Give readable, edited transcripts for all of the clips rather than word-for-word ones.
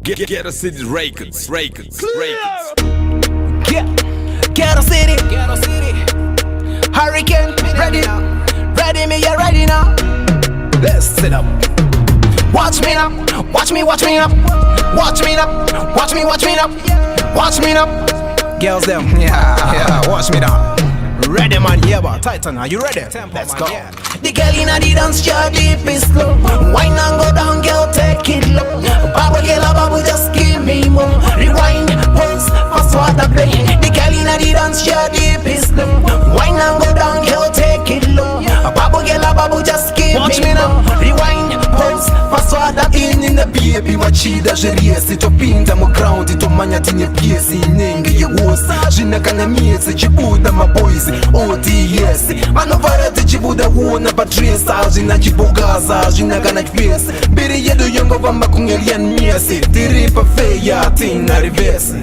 Get a city records. Get a city. Hurricane, ready me, you're ready now. Let's sit up. Watch me now, watch me now. Watch me now, watch me now. Watch me now. Girls them, yeah, watch me now. Ready man, Herbah, Titan, are you ready? Let's go. The girl inna the dance, your deep is slow. Wine and go down, girl, take it low. Babu girl, babu, just give me more. Rewind, pulse, fast water play. The girl inna the dance, your deep is slow. Wine and go down, girl, take it low. Babu girl, babu, just give me more. Rewind, pulse, fast water play. In the baby, wachida jeriesi topinda mu ground tomanya tinye piesi ningi yewosa jinakana miezi chibuda maboys ODS manovara tichibuda wona patresa jina chibugaza jinakana face biri yedo yongo vamba kungelian miesi tiripa feya tina reverse.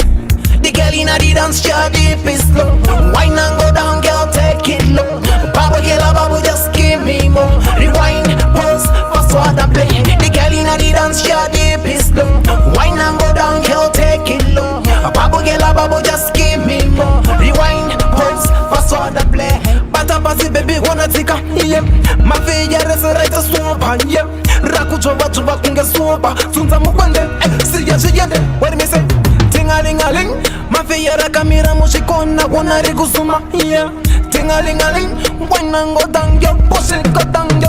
The girl inna the dance, your deep is slow. Wine and go down, girl, take it low. Babu girl, babu, just give me more. Rewind, pulse, fast water play. The girl inna the dance, your deep is slow. Wine and go down, girl, take it low. Babu girl, babu, just give me more. Rewind, pulse, fast water play. Bata basi baby, wanna tika, yeah. Mafia resurrect swampa, yeah. Raku chova chova kunga swampa. Sunza mukwende, siya shiyende. What me say? Ting-a-ling-a-ling, mafia rakamira mushikona wana rigusuma, yeah. Ting-a-ling-a-ling, when I go down, yo, push it, go down, yo.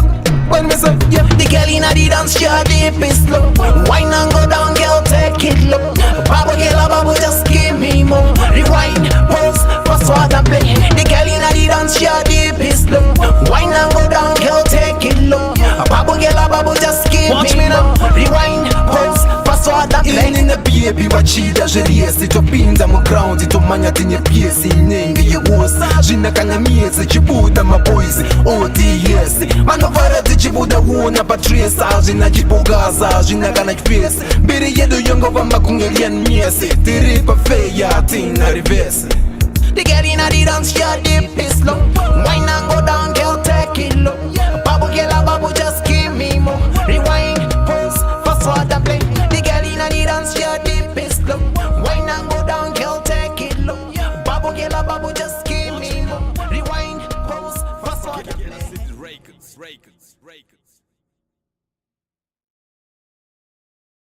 When me say, yeah. The girl inna the dance, your deep is slow. Wine and go down, girl, take it low. Babu girl, babu, just give me more. Rewind, pulse, fast water play. The girl inna the dance, your deep is slow. Wine and go down, girl, take it low. Babu girl, babu, just give me more. Rewind, pulse, fast water play. In the baby, wachida jeriesi topinda mu ground tomanya tinye piesi ningi yewosa jinakana miezi chibuda maboys ODS manovara tichibuda wona patresa jina chibugaza jinakana face biri yedo yongo vamba kungelian miesi tiripa feya tina reverse. The girl inna the dance, your deep